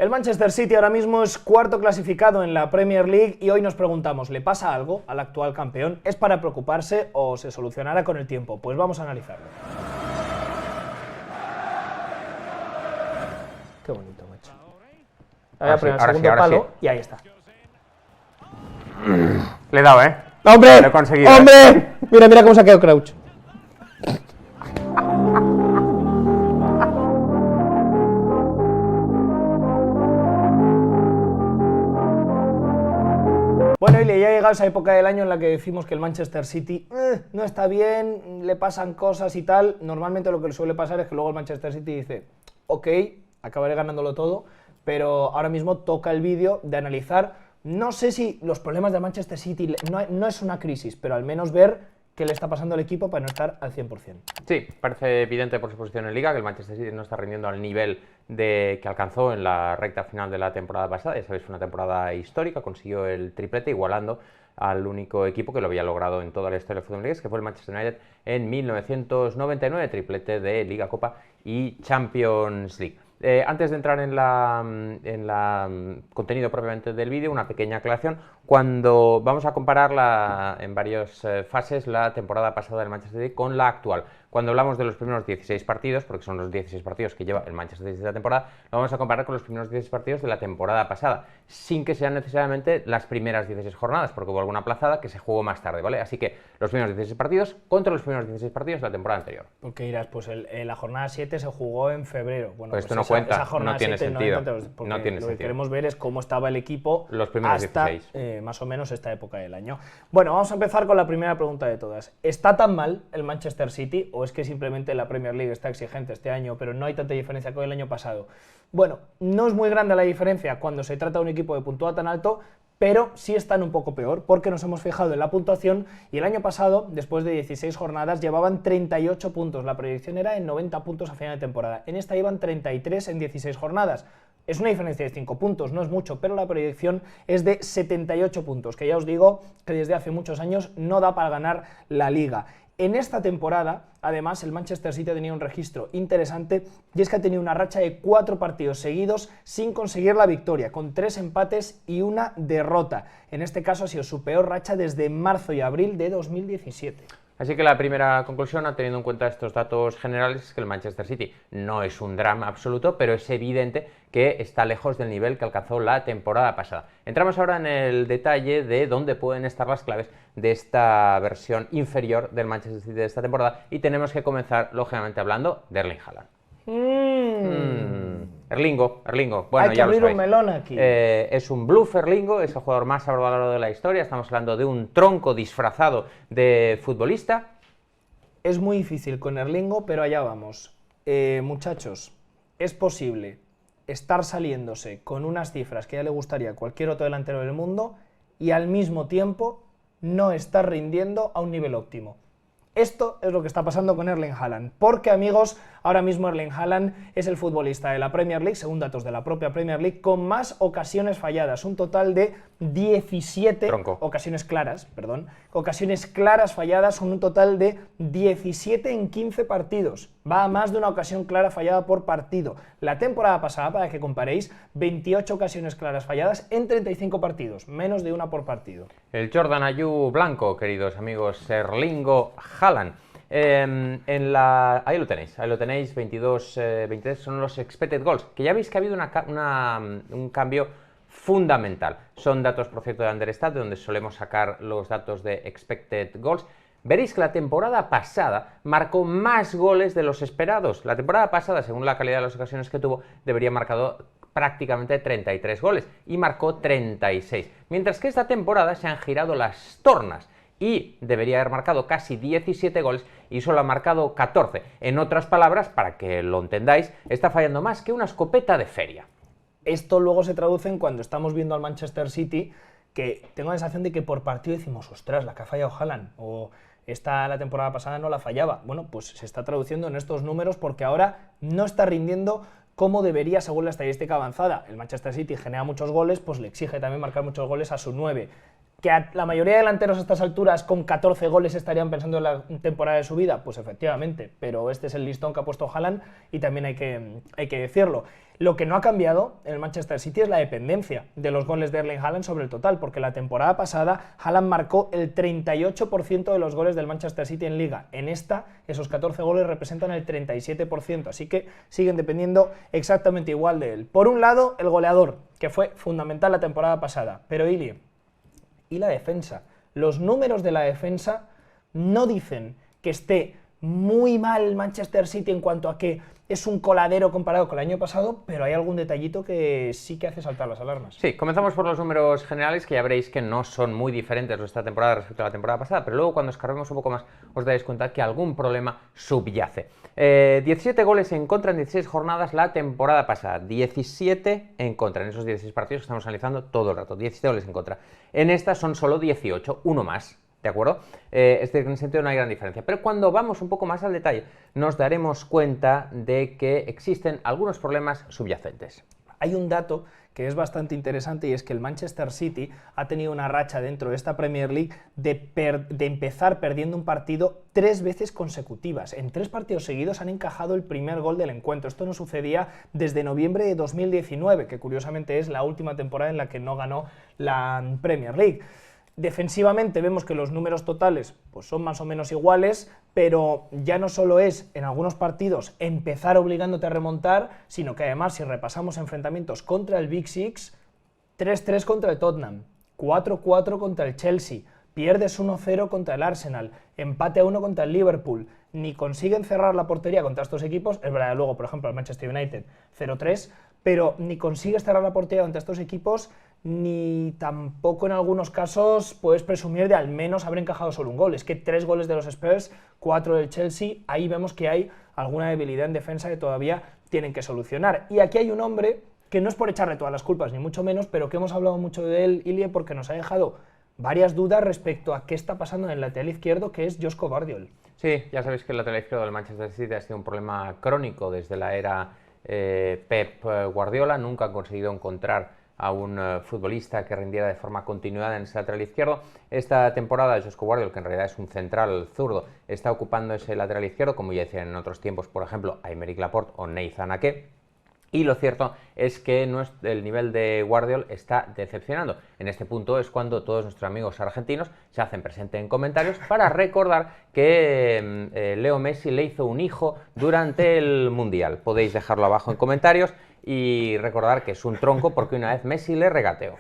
El Manchester City ahora mismo es cuarto clasificado en la Premier League y hoy nos preguntamos, ¿le pasa algo al actual campeón? ¿Es para preocuparse o se solucionará con el tiempo? Pues vamos a analizarlo. Qué bonito, macho. Voy a poner el segundo palo y ahí está. Le he dado, ¿eh? ¡Hombre! Lo he conseguido. ¡Hombre! Mira, mira cómo se ha quedado Crouch. Bueno, y ya ha llegado esa época del año en la que decimos que el Manchester City no está bien, le pasan cosas y tal. Normalmente lo que le suele pasar es que luego el Manchester City dice, ok, acabaré ganándolo todo, pero ahora mismo toca el vídeo de analizar, no sé si los problemas del Manchester City no es una crisis, pero al menos ver qué le está pasando al equipo para no estar al 100%. Sí, parece evidente por su posición en Liga que el Manchester City no está rindiendo al nivel que alcanzó en la recta final de la temporada pasada. Ya sabéis, fue una temporada histórica, consiguió el triplete igualando al único equipo que lo había logrado en toda la historia del fútbol inglés, que fue el Manchester United en 1999, triplete de Liga, Copa y Champions League. Antes de entrar en la contenido propiamente del vídeo, una pequeña aclaración. Cuando vamos a comparar en varias fases la temporada pasada del Manchester City con la actual. Cuando hablamos de los primeros 16 partidos, porque son los 16 partidos que lleva el Manchester City de la temporada, lo vamos a comparar con los primeros 16 partidos de la temporada pasada, sin que sean necesariamente las primeras 16 jornadas, porque hubo alguna aplazada que se jugó más tarde, ¿vale? Así que los primeros 16 partidos contra los primeros 16 partidos de la temporada anterior. Porque dirás, pues la jornada 7 se jugó en febrero. Bueno, pues esto no cuenta, esa jornada no tiene 7 sentido. No tiene lo que queremos ver es cómo estaba el equipo los primeros hasta 16. Más o menos esta época del año. Bueno, vamos a empezar con la primera pregunta de todas. ¿Está tan mal el Manchester City o es que simplemente la Premier League está exigente este año, pero no hay tanta diferencia con el año pasado? Bueno, no es muy grande la diferencia cuando se trata de un equipo de puntuación tan alto, pero sí están un poco peor, porque nos hemos fijado en la puntuación y el año pasado, después de 16 jornadas, llevaban 38 puntos. La proyección era en 90 puntos a final de temporada. En esta iban 33 en 16 jornadas. Es una diferencia de 5 puntos, no es mucho, pero la proyección es de 78 puntos, que ya os digo que desde hace muchos años no da para ganar la Liga. En esta temporada, además, el Manchester City ha tenido un registro interesante y es que ha tenido una racha de 4 partidos seguidos sin conseguir la victoria, con 3 empates y una derrota. En este caso ha sido su peor racha desde marzo y abril de 2017. Así que la primera conclusión, teniendo en cuenta estos datos generales, es que el Manchester City no es un drama absoluto, pero es evidente que está lejos del nivel que alcanzó la temporada pasada. Entramos ahora en el detalle de dónde pueden estar las claves de esta versión inferior del Manchester City de esta temporada y tenemos que comenzar, lógicamente, hablando de Erling Haaland. Erlingo, bueno, hay que abrir un melón aquí. Es un bluff Erlingo, es el jugador más sobrevalorado de la historia. Estamos hablando de un tronco disfrazado de futbolista. Es muy difícil con Erlingo, pero allá vamos. Muchachos, es posible estar saliéndose con unas cifras que ya le gustaría a cualquier otro delantero del mundo y al mismo tiempo no estar rindiendo a un nivel óptimo. Esto es lo que está pasando con Erling Haaland, porque amigos, ahora mismo Erling Haaland es el futbolista de la Premier League, según datos de la propia Premier League, con más ocasiones falladas, un total de 17 ocasiones claras falladas, un total de 17 en 15 partidos, va a más de una ocasión clara fallada por partido. La temporada pasada, para que comparéis, 28 ocasiones claras falladas en 35 partidos, menos de una por partido. El Jordan Ayew blanco, queridos amigos, Erlingo Haaland. Ahí lo tenéis, 23 son los expected goals, que ya veis que ha habido un cambio fundamental. Son datos, por cierto, de Understat, de donde solemos sacar los datos de expected goals. Veréis que la temporada pasada marcó más goles de los esperados. La temporada pasada, según la calidad de las ocasiones que tuvo, debería haber marcado prácticamente 33 goles y marcó 36. Mientras que esta temporada se han girado las tornas y debería haber marcado casi 17 goles y solo ha marcado 14. En otras palabras, para que lo entendáis, está fallando más que una escopeta de feria. Esto luego se traduce en cuando estamos viendo al Manchester City, que tengo la sensación de que por partido decimos, ostras, la que ha fallado Haaland, o la temporada pasada no la fallaba. Bueno, pues se está traduciendo en estos números porque ahora no está rindiendo como debería según la estadística avanzada. El Manchester City genera muchos goles, pues le exige también marcar muchos goles a su 9. ¿Que a la mayoría de delanteros a estas alturas con 14 goles estarían pensando en la temporada de su vida? Pues efectivamente, pero este es el listón que ha puesto Haaland y también hay que decirlo. Lo que no ha cambiado en el Manchester City es la dependencia de los goles de Erling Haaland sobre el total, porque la temporada pasada Haaland marcó el 38% de los goles del Manchester City en Liga. En esta, esos 14 goles representan el 37%, así que siguen dependiendo exactamente igual de él. Por un lado, el goleador, que fue fundamental la temporada pasada, pero Ilie, ¿y la defensa? Los números de la defensa no dicen que esté muy mal el Manchester City en cuanto a que es un coladero comparado con el año pasado, pero hay algún detallito que sí que hace saltar las alarmas. Sí, comenzamos por los números generales, que ya veréis que no son muy diferentes esta temporada respecto a la temporada pasada, pero luego cuando escarbemos un poco más os daréis cuenta que algún problema subyace. 17 goles en contra en 16 jornadas la temporada pasada, 17 en contra en esos 16 partidos que estamos analizando todo el rato, 17 goles en contra. En esta son solo 18, uno más. ¿De acuerdo? En ese sentido no hay gran diferencia. Pero cuando vamos un poco más al detalle, nos daremos cuenta de que existen algunos problemas subyacentes. Hay un dato que es bastante interesante y es que el Manchester City ha tenido una racha dentro de esta Premier League de empezar perdiendo un partido 3 veces consecutivas. En 3 partidos seguidos han encajado el primer gol del encuentro. Esto no sucedía desde noviembre de 2019, que curiosamente es la última temporada en la que no ganó la Premier League. Defensivamente vemos que los números totales pues son más o menos iguales, pero ya no solo es en algunos partidos empezar obligándote a remontar, sino que además si repasamos enfrentamientos contra el Big Six, 3-3 contra el Tottenham, 4-4 contra el Chelsea, pierdes 1-0 contra el Arsenal, empate a 1 contra el Liverpool, ni consiguen cerrar la portería contra estos equipos, es verdad, luego por ejemplo el Manchester United 0-3, pero ni consigues cerrar la portería contra estos equipos, ni tampoco en algunos casos puedes presumir de al menos haber encajado solo un gol. Es que 3 goles de los Spurs, 4 del Chelsea, ahí vemos que hay alguna debilidad en defensa que todavía tienen que solucionar. Y aquí hay un hombre que no es por echarle todas las culpas, ni mucho menos, pero que hemos hablado mucho de él, Ilie, porque nos ha dejado varias dudas respecto a qué está pasando en el lateral izquierdo, que es Josko Gvardiol. Sí, ya sabéis que el lateral izquierdo del Manchester City ha sido un problema crónico desde la era Pep Guardiola. Nunca han conseguido encontrar a un futbolista que rindiera de forma continuada en ese lateral izquierdo. Esta temporada Josko Gvardiol, que en realidad es un central zurdo, está ocupando ese lateral izquierdo, como ya decían en otros tiempos, por ejemplo, Aymeric Laporte o Nathan Ake. Y lo cierto es que el nivel de Gvardiol está decepcionando. En este punto es cuando todos nuestros amigos argentinos se hacen presente en comentarios para recordar que Leo Messi le hizo un hijo durante el Mundial. Podéis dejarlo abajo en comentarios y recordar que es un tronco porque una vez Messi le regateó.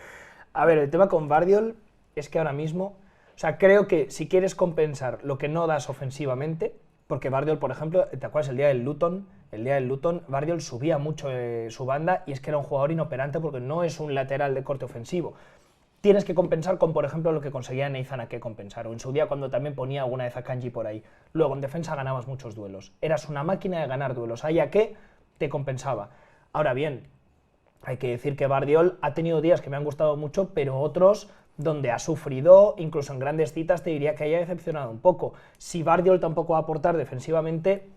A ver, el tema con Gvardiol es que ahora mismo, o sea, creo que si quieres compensar lo que no das ofensivamente, porque Gvardiol, por ejemplo, ¿te acuerdas el día del Luton? El día del Luton, Gvardiol subía mucho su banda y es que era un jugador inoperante porque no es un lateral de corte ofensivo. Tienes que compensar con, por ejemplo, lo que conseguía Nathan Ake compensar, o en su día cuando también ponía alguna vez a Kanji por ahí. Luego, en defensa ganabas muchos duelos. Eras una máquina de ganar duelos. Ahí Ake te compensaba. Ahora bien, hay que decir que Gvardiol ha tenido días que me han gustado mucho, pero otros donde ha sufrido, incluso en grandes citas te diría que haya decepcionado un poco. Si Gvardiol tampoco va a aportar defensivamente,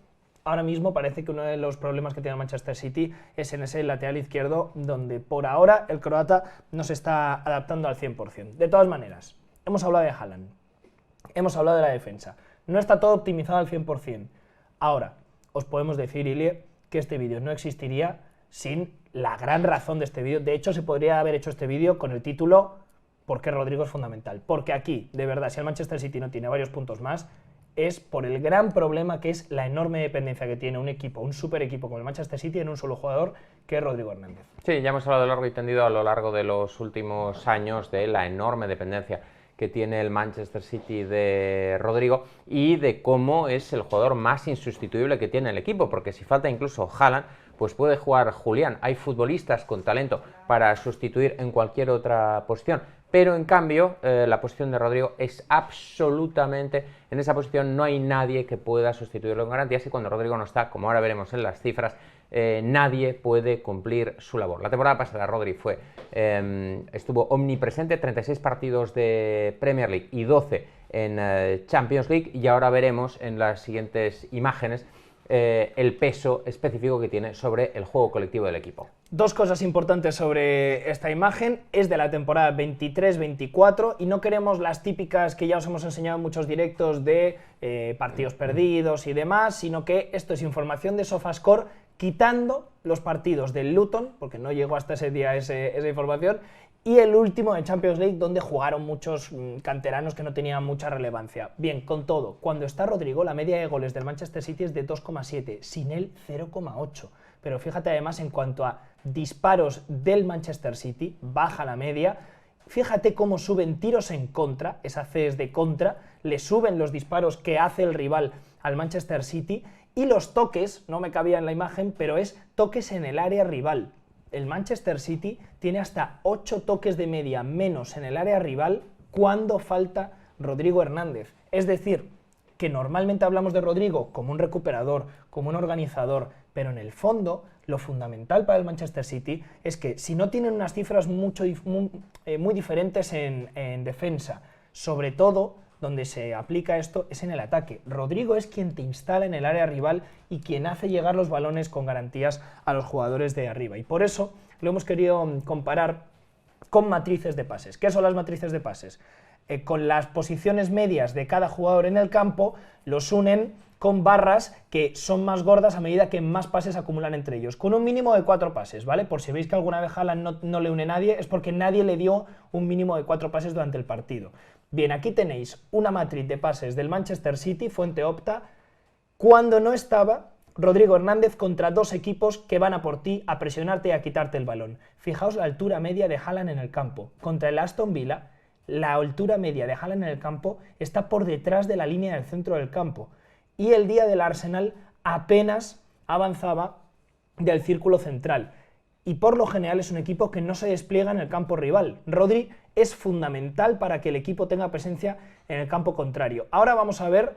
ahora mismo parece que uno de los problemas que tiene el Manchester City es en ese lateral izquierdo, donde por ahora el croata no se está adaptando al 100%. De todas maneras, hemos hablado de Haaland, hemos hablado de la defensa, no está todo optimizado al 100%. Ahora, os podemos decir, Ilie, que este vídeo no existiría sin la gran razón de este vídeo. De hecho, se podría haber hecho este vídeo con el título ¿Por qué Rodrigo es fundamental? Porque aquí, de verdad, si el Manchester City no tiene varios puntos más, es por el gran problema que es la enorme dependencia que tiene un equipo, un super equipo como el Manchester City en un solo jugador, que es Rodrigo Hernández. Sí, ya hemos hablado largo y tendido a lo largo de los últimos años de la enorme dependencia que tiene el Manchester City de Rodrigo y de cómo es el jugador más insustituible que tiene el equipo, porque si falta incluso Haaland, pues puede jugar Julián. Hay futbolistas con talento para sustituir en cualquier otra posición, pero en cambio la posición de Rodrigo es absolutamente, en esa posición no hay nadie que pueda sustituirlo en garantías, y cuando Rodrigo no está, como ahora veremos en las cifras, nadie puede cumplir su labor. La temporada pasada Rodri estuvo omnipresente, 36 partidos de Premier League y 12 en Champions League, y ahora veremos en las siguientes imágenes el peso específico que tiene sobre el juego colectivo del equipo. Dos cosas importantes sobre esta imagen: es de la temporada 23-24 y no queremos las típicas que ya os hemos enseñado en muchos directos de partidos perdidos y demás, sino que esto es información de SofaScore quitando los partidos del Luton, porque no llegó hasta ese día esa información, y el último de Champions League, donde jugaron muchos canteranos que no tenían mucha relevancia. Bien, con todo, cuando está Rodrigo, la media de goles del Manchester City es de 2,7, sin él 0,8. Pero fíjate además en cuanto a disparos del Manchester City, baja la media. Fíjate cómo suben tiros en contra, esa C es de contra, le suben los disparos que hace el rival al Manchester City, y los toques, no me cabía en la imagen, pero es toques en el área rival. El Manchester City tiene hasta 8 toques de media menos en el área rival cuando falta Rodrigo Hernández. Es decir, que normalmente hablamos de Rodrigo como un recuperador, como un organizador, pero en el fondo lo fundamental para el Manchester City es que si no tienen unas cifras muy diferentes en defensa, sobre todo donde se aplica esto es en el ataque. Rodrigo es quien te instala en el área rival y quien hace llegar los balones con garantías a los jugadores de arriba. Y por eso lo hemos querido comparar con matrices de pases. ¿Qué son las matrices de pases? Con las posiciones medias de cada jugador en el campo, los unen con barras que son más gordas a medida que más pases acumulan entre ellos, con un mínimo de 4 pases, ¿vale? Por si veis que alguna vez Haaland no le une a nadie, es porque nadie le dio un mínimo de 4 pases durante el partido. Bien, aquí tenéis una matriz de pases del Manchester City, fuente Opta, cuando no estaba Rodrigo Hernández contra 2 equipos que van a por ti, a presionarte y a quitarte el balón. Fijaos la altura media de Haaland en el campo. Contra el Aston Villa, la altura media de Haaland en el campo está por detrás de la línea del centro del campo. Y el día del Arsenal apenas avanzaba del círculo central. Y por lo general es un equipo que no se despliega en el campo rival. Rodri es fundamental para que el equipo tenga presencia en el campo contrario. Ahora vamos a ver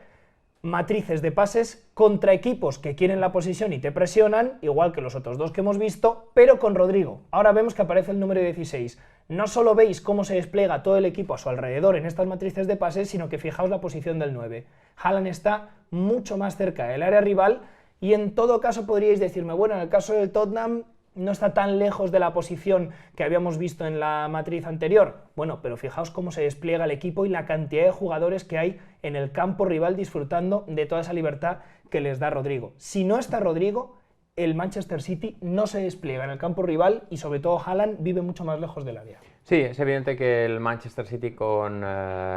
matrices de pases contra equipos que quieren la posesión y te presionan, igual que los otros dos que hemos visto, pero con Rodrigo. Ahora vemos que aparece el número 16. No solo veis cómo se despliega todo el equipo a su alrededor en estas matrices de pases, sino que fijaos la posición del 9. Haaland está mucho más cerca del área rival y en todo caso podríais decirme, bueno, en el caso del Tottenham no está tan lejos de la posición que habíamos visto en la matriz anterior. Bueno, pero fijaos cómo se despliega el equipo y la cantidad de jugadores que hay en el campo rival disfrutando de toda esa libertad que les da Rodrigo. Si no está Rodrigo, el Manchester City no se despliega en el campo rival y sobre todo Haaland vive mucho más lejos del área. Sí, es evidente que el Manchester City con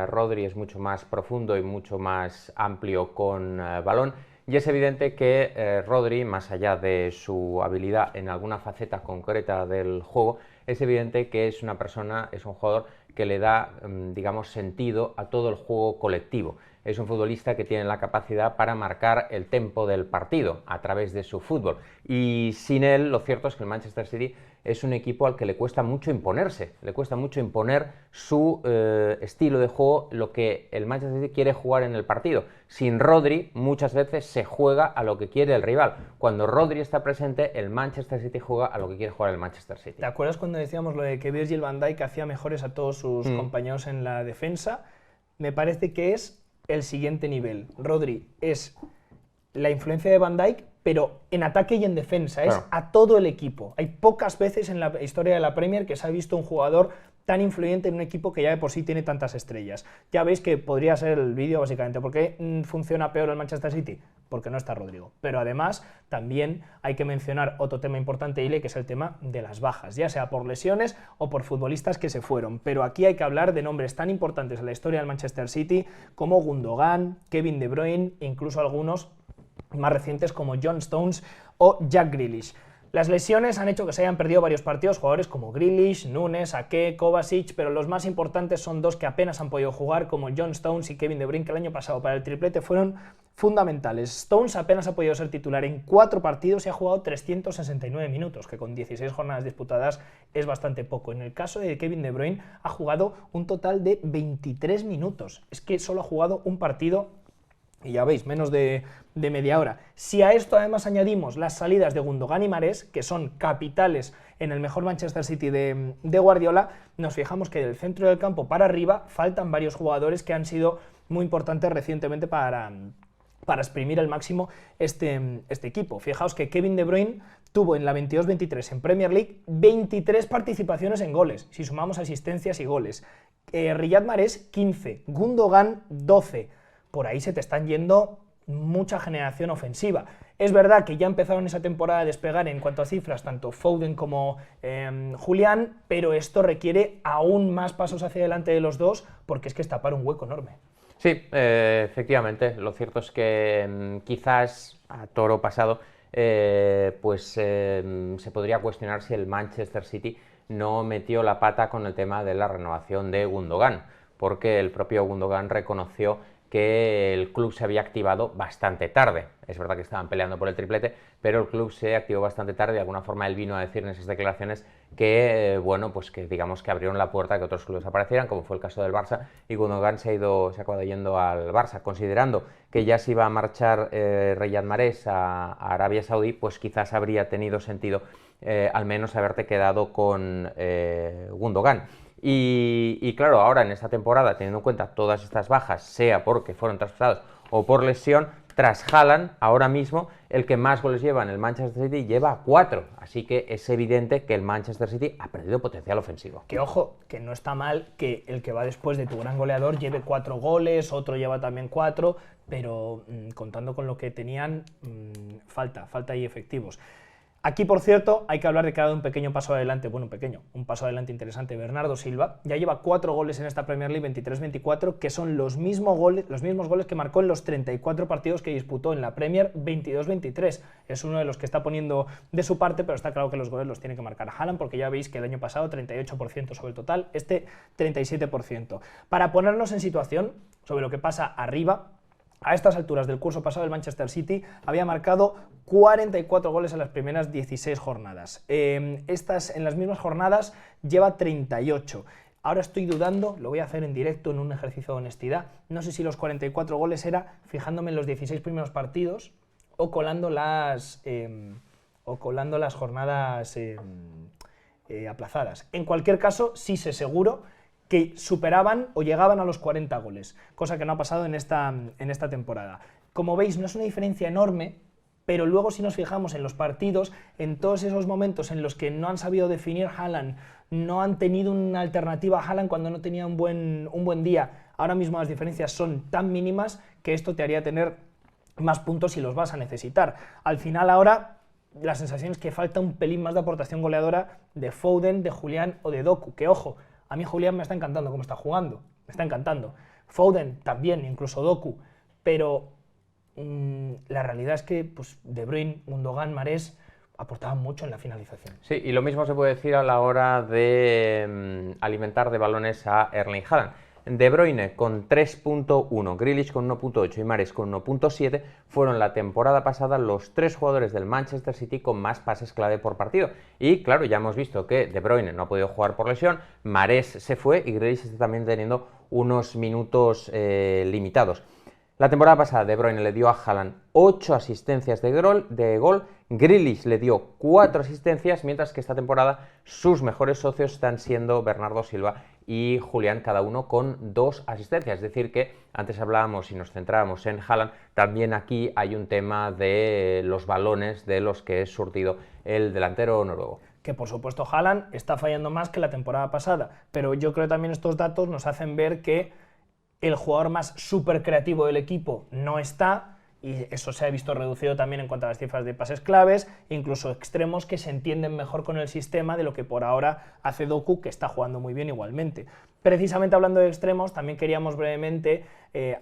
Rodri es mucho más profundo y mucho más amplio con balón. Y es evidente que Rodri, más allá de su habilidad en alguna faceta concreta del juego, es evidente que es una persona, es un jugador que le da, digamos, sentido a todo el juego colectivo. Es un futbolista que tiene la capacidad para marcar el tempo del partido a través de su fútbol. Y sin él, lo cierto es que el Manchester City es un equipo al que le cuesta mucho imponerse, le cuesta mucho imponer su estilo de juego, lo que el Manchester City quiere jugar en el partido. Sin Rodri, muchas veces se juega a lo que quiere el rival. Cuando Rodri está presente, el Manchester City juega a lo que quiere jugar el Manchester City. ¿Te acuerdas cuando decíamos lo de que Virgil van Dijk hacía mejores a todos sus compañeros en la defensa? Me parece que es el siguiente nivel. Rodri es la influencia de Van Dijk, pero en ataque y en defensa, es a todo el equipo. Hay pocas veces en la historia de la Premier que se ha visto un jugador tan influyente en un equipo que ya de por sí tiene tantas estrellas. Ya veis que podría ser el vídeo básicamente. ¿Por qué funciona peor el Manchester City? Porque no está Rodrigo. Pero además también hay que mencionar otro tema importante, Ile, que es el tema de las bajas, ya sea por lesiones o por futbolistas que se fueron. Pero aquí hay que hablar de nombres tan importantes en la historia del Manchester City como Gundogan, Kevin De Bruyne e incluso algunos más recientes como John Stones o Jack Grealish. Las lesiones han hecho que se hayan perdido varios partidos, jugadores como Grealish, Núñez, Ake, Kovacic, pero los más importantes son dos que apenas han podido jugar, como John Stones y Kevin De Bruyne, que el año pasado para el triplete fueron fundamentales. Stones apenas ha podido ser titular en 4 partidos y ha jugado 369 minutos, que con 16 jornadas disputadas es bastante poco. En el caso de Kevin De Bruyne ha jugado un total de 23 minutos, es que solo ha jugado un partido. Y ya veis, menos de media hora. Si a esto además añadimos las salidas de Gundogan y Mahrez, que son capitales en el mejor Manchester City de Guardiola, nos fijamos que del centro del campo para arriba faltan varios jugadores que han sido muy importantes recientemente para exprimir al máximo este equipo. Fijaos que Kevin De Bruyne tuvo en la 22-23 en Premier League 23 participaciones en goles, si sumamos asistencias y goles. Riyad Mahrez 15, Gundogan 12. Por ahí se te están yendo mucha generación ofensiva. Es verdad que ya empezaron esa temporada a despegar en cuanto a cifras, tanto Foden como Julián, pero esto requiere aún más pasos hacia adelante de los dos, porque es que es tapar un hueco enorme. Sí, efectivamente, lo cierto es que quizás a toro pasado se podría cuestionar si el Manchester City no metió la pata con el tema de la renovación de Gundogan, porque el propio Gundogan reconoció que el club se había activado bastante tarde. Es verdad que estaban peleando por el triplete, pero el club se activó bastante tarde. De alguna forma él vino a decir en esas declaraciones que, que digamos que abrieron la puerta a que otros clubes aparecieran, como fue el caso del Barça, y Gundogan se ha acabado yendo al Barça. Considerando que ya se iba a marchar Riyad Mahrez a Arabia Saudí, pues quizás habría tenido sentido al menos haberte quedado con Gundogan. Y claro, ahora en esta temporada, teniendo en cuenta todas estas bajas, sea porque fueron traspasados o por lesión, tras Haaland, ahora mismo el que más goles lleva en el Manchester City lleva 4. Así que es evidente que el Manchester City ha perdido potencial ofensivo. Que ojo, que no está mal que el que va después de tu gran goleador lleve 4 goles, otro lleva también 4, pero contando con lo que tenían, falta ahí efectivos. Aquí, por cierto, hay que hablar de que ha dado un pequeño paso adelante, un paso adelante interesante. Bernardo Silva ya lleva 4 goles en esta Premier League 23-24, que son los mismos goles que marcó en los 34 partidos que disputó en la Premier 22-23. Es uno de los que está poniendo de su parte, pero está claro que los goles los tiene que marcar Haaland, porque ya veis que el año pasado 38% sobre el total, este 37%. Para ponernos en situación sobre lo que pasa arriba, a estas alturas del curso pasado el Manchester City había marcado 44 goles en las primeras 16 jornadas. En las mismas jornadas lleva 38. Ahora estoy dudando, lo voy a hacer en directo en un ejercicio de honestidad. No sé si los 44 goles era fijándome en los 16 primeros partidos o colando las jornadas aplazadas. En cualquier caso, sí sé seguro que superaban o llegaban a los 40 goles, cosa que no ha pasado en esta temporada. Como veis, no es una diferencia enorme, pero luego si nos fijamos en los partidos, en todos esos momentos en los que no han sabido definir Haaland, no han tenido una alternativa a Haaland cuando no tenía un buen día, ahora mismo las diferencias son tan mínimas que esto te haría tener más puntos si los vas a necesitar. Al final ahora la sensación es que falta un pelín más de aportación goleadora de Foden, de Julián o de Doku, que ojo, a mí Julián me está encantando cómo está jugando, me está encantando. Foden también, incluso Doku, pero la realidad es que pues, De Bruyne, Gundogan, Mahrez aportaban mucho en la finalización. Sí, y lo mismo se puede decir a la hora de alimentar de balones a Erling Haaland. De Bruyne con 3.1, Grealish con 1.8 y Mahrez con 1.7 fueron la temporada pasada los 3 jugadores del Manchester City con más pases clave por partido. Y claro, ya hemos visto que De Bruyne no ha podido jugar por lesión, Mahrez se fue y Grealish está también teniendo unos minutos limitados. La temporada pasada De Bruyne le dio a Haaland 8 asistencias de gol, Grealish le dio 4 asistencias, mientras que esta temporada sus mejores socios están siendo Bernardo Silva y Julián, cada uno con 2 asistencias. Es decir que antes hablábamos y nos centrábamos en Haaland, también aquí hay un tema de los balones de los que es surtido el delantero noruego. Que por supuesto Haaland está fallando más que la temporada pasada, pero yo creo que también estos datos nos hacen ver que el jugador más súper creativo del equipo no está, y eso se ha visto reducido también en cuanto a las cifras de pases claves, incluso extremos que se entienden mejor con el sistema de lo que por ahora hace Doku, que está jugando muy bien igualmente. Precisamente hablando de extremos, también queríamos brevemente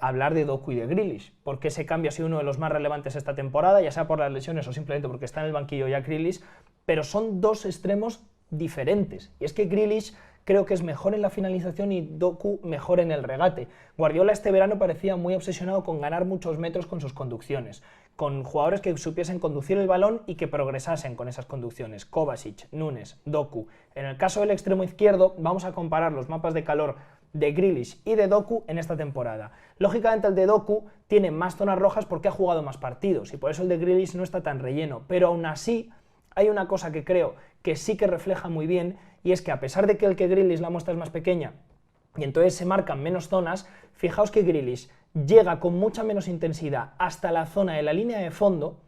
hablar de Doku y de Grealish, porque ese cambio ha sido uno de los más relevantes esta temporada, ya sea por las lesiones o simplemente porque está en el banquillo ya Grealish, pero son dos extremos diferentes, y es que Grealish creo que es mejor en la finalización y Doku mejor en el regate. Guardiola este verano parecía muy obsesionado con ganar muchos metros con sus conducciones, con jugadores que supiesen conducir el balón y que progresasen con esas conducciones. Kovacic, Núñez, Doku. En el caso del extremo izquierdo, vamos a comparar los mapas de calor de Grealish y de Doku en esta temporada. Lógicamente el de Doku tiene más zonas rojas porque ha jugado más partidos y por eso el de Grealish no está tan relleno, pero aún así hay una cosa que creo que sí que refleja muy bien, y es que a pesar de que el que Grealish la muestra es más pequeña y entonces se marcan menos zonas, fijaos que Grealish llega con mucha menos intensidad hasta la zona de la línea de fondo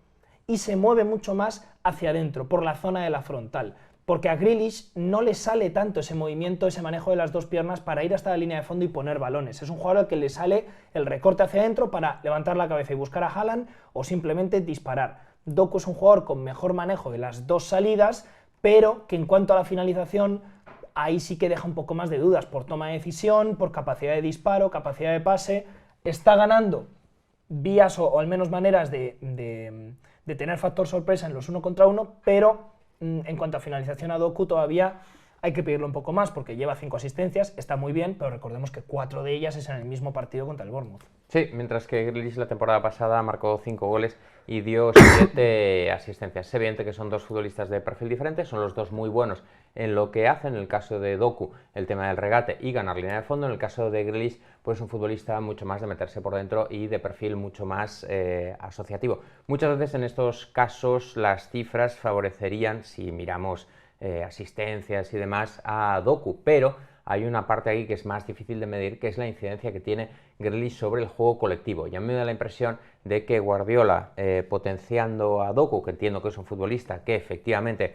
y se mueve mucho más hacia adentro, por la zona de la frontal, porque a Grealish no le sale tanto ese movimiento, ese manejo de las dos piernas para ir hasta la línea de fondo y poner balones. Es un jugador al que le sale el recorte hacia adentro para levantar la cabeza y buscar a Haaland o simplemente disparar. Doku es un jugador con mejor manejo de las dos salidas, pero que en cuanto a la finalización, ahí sí que deja un poco más de dudas, por toma de decisión, por capacidad de disparo, capacidad de pase. Está ganando vías o al menos maneras de tener factor sorpresa en los 1 contra 1, pero en cuanto a finalización a Doku todavía hay que pedirlo un poco más, porque lleva 5 asistencias, está muy bien, pero recordemos que 4 de ellas es en el mismo partido contra el Bournemouth. Sí, mientras que Grealish la temporada pasada marcó 5 goles y dio 7 asistencias. Es evidente que son dos futbolistas de perfil diferente, son los dos muy buenos en lo que hacen. En el caso de Doku, el tema del regate y ganar línea de fondo. En el caso de Grealish, pues un futbolista mucho más de meterse por dentro y de perfil mucho más asociativo. Muchas veces en estos casos las cifras favorecerían, si miramos asistencias y demás, a Doku, pero hay una parte aquí que es más difícil de medir, que es la incidencia que tiene Grealish sobre el juego colectivo. Y a mí me da la impresión de que Guardiola, potenciando a Doku, que entiendo que es un futbolista que efectivamente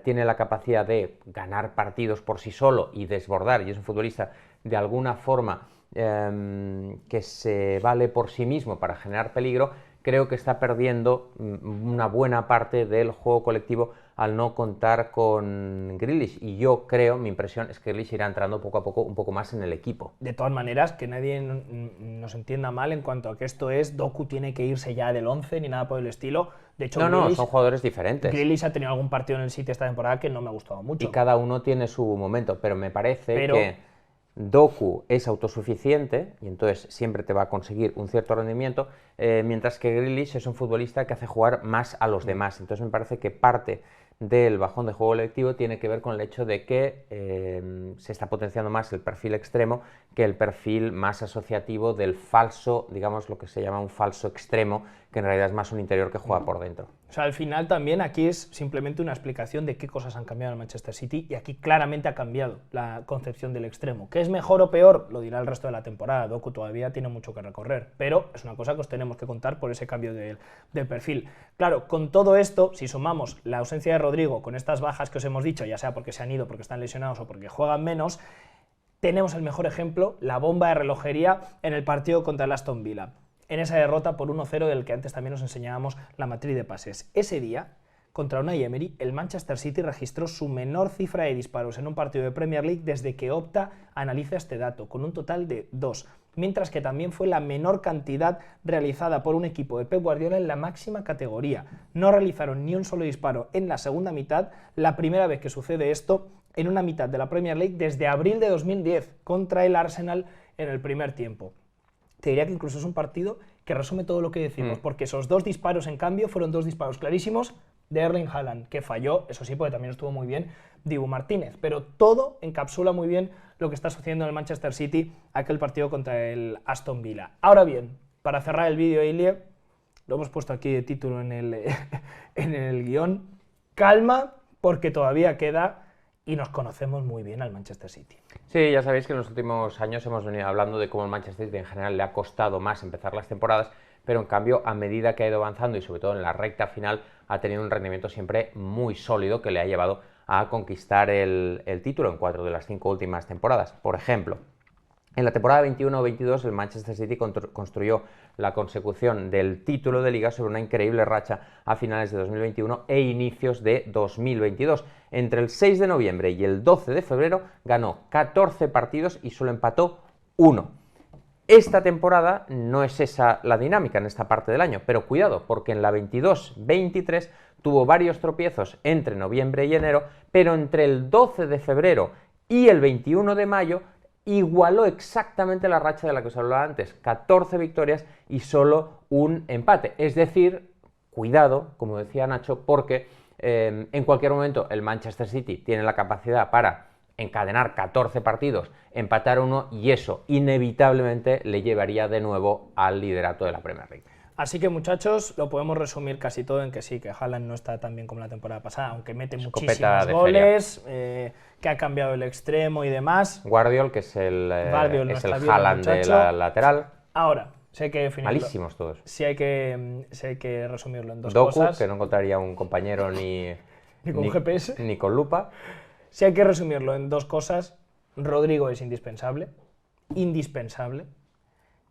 tiene la capacidad de ganar partidos por sí solo y desbordar, y es un futbolista de alguna forma que se vale por sí mismo para generar peligro, creo que está perdiendo una buena parte del juego colectivo al no contar con Grealish, y yo creo, mi impresión es que Grealish irá entrando poco a poco un poco más en el equipo. De todas maneras, que nadie nos entienda mal en cuanto a que esto es Doku tiene que irse ya del 11 ni nada por el estilo. De hecho, no, son jugadores diferentes. Grealish ha tenido algún partido en el City esta temporada que no me ha gustado mucho. Y cada uno tiene su momento, pero me parece que Doku es autosuficiente y entonces siempre te va a conseguir un cierto rendimiento, mientras que Grealish es un futbolista que hace jugar más a los demás. Entonces me parece que parte del bajón de juego colectivo tiene que ver con el hecho de que se está potenciando más el perfil extremo que el perfil más asociativo del falso, digamos lo que se llama un falso extremo, que en realidad es más un interior que juega por dentro. O sea, al final también aquí es simplemente una explicación de qué cosas han cambiado en Manchester City, y aquí claramente ha cambiado la concepción del extremo. ¿Qué es mejor o peor? Lo dirá el resto de la temporada. Doku todavía tiene mucho que recorrer, pero es una cosa que os tenemos que contar por ese cambio del perfil. Claro, con todo esto, si sumamos la ausencia de Rodrigo con estas bajas que os hemos dicho, ya sea porque se han ido, porque están lesionados o porque juegan menos, tenemos el mejor ejemplo, la bomba de relojería en el partido contra el Aston Villa, en esa derrota por 1-0 del que antes también os enseñábamos la matriz de pases. Ese día, contra Unai Emery, el Manchester City registró su menor cifra de disparos en un partido de Premier League desde que Opta analiza este dato, con un total de 2, mientras que también fue la menor cantidad realizada por un equipo de Pep Guardiola en la máxima categoría. No realizaron ni un solo disparo en la segunda mitad, la primera vez que sucede esto en una mitad de la Premier League desde abril de 2010, contra el Arsenal en el primer tiempo. Te diría que incluso es un partido que resume todo lo que decimos, porque esos 2 disparos, en cambio, fueron 2 disparos clarísimos de Erling Haaland, que falló, eso sí, porque también estuvo muy bien Dibu Martínez, pero todo encapsula muy bien lo que está sucediendo en el Manchester City, aquel partido contra el Aston Villa. Ahora bien, para cerrar el vídeo, Ilie, lo hemos puesto aquí de título en el guión, calma, porque todavía queda y nos conocemos muy bien al Manchester City. Sí, ya sabéis que en los últimos años hemos venido hablando de cómo el Manchester City en general le ha costado más empezar las temporadas, pero en cambio a medida que ha ido avanzando y sobre todo en la recta final ha tenido un rendimiento siempre muy sólido que le ha llevado a conquistar el título en 4 de las 5 últimas temporadas. Por ejemplo, en la temporada 21-22 el Manchester City construyó la consecución del título de Liga sobre una increíble racha a finales de 2021 e inicios de 2022. Entre el 6 de noviembre y el 12 de febrero ganó 14 partidos y solo empató 1. Esta temporada no es esa la dinámica en esta parte del año, pero cuidado, porque en la 22-23 tuvo varios tropiezos entre noviembre y enero, pero entre el 12 de febrero y el 21 de mayo igualó exactamente la racha de la que os hablaba antes, 14 victorias y solo un empate. Es decir, cuidado, como decía Nacho, porque en cualquier momento el Manchester City tiene la capacidad para encadenar 14 partidos, empatar 1 y eso inevitablemente le llevaría de nuevo al liderato de la Premier League. Así que, muchachos, lo podemos resumir casi todo en que sí, que Haaland no está tan bien como la temporada pasada, aunque mete muchísimos goles, que ha cambiado el extremo y demás. Guardiola, que es el Haaland de la lateral. Ahora, si hay que definirlo. Malísimos todos. Si hay que resumirlo en dos Doku, cosas. que no encontraría un compañero ni con GPS. Ni con lupa. Si hay que resumirlo en 2 cosas, Rodrigo es indispensable,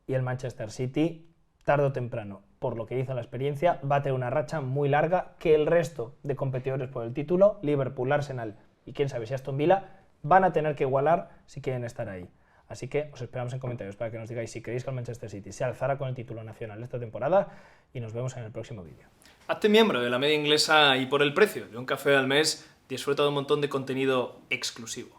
y el Manchester City, tarde o temprano, por lo que hizo en la experiencia, va a tener una racha muy larga que el resto de competidores por el título, Liverpool, Arsenal y quién sabe si Aston Villa, van a tener que igualar si quieren estar ahí. Así que os esperamos en comentarios para que nos digáis si queréis que el Manchester City se alzara con el título nacional esta temporada y nos vemos en el próximo vídeo. Hazte miembro de La Media Inglesa y por el precio de un café al mes disfruta de un montón de contenido exclusivo.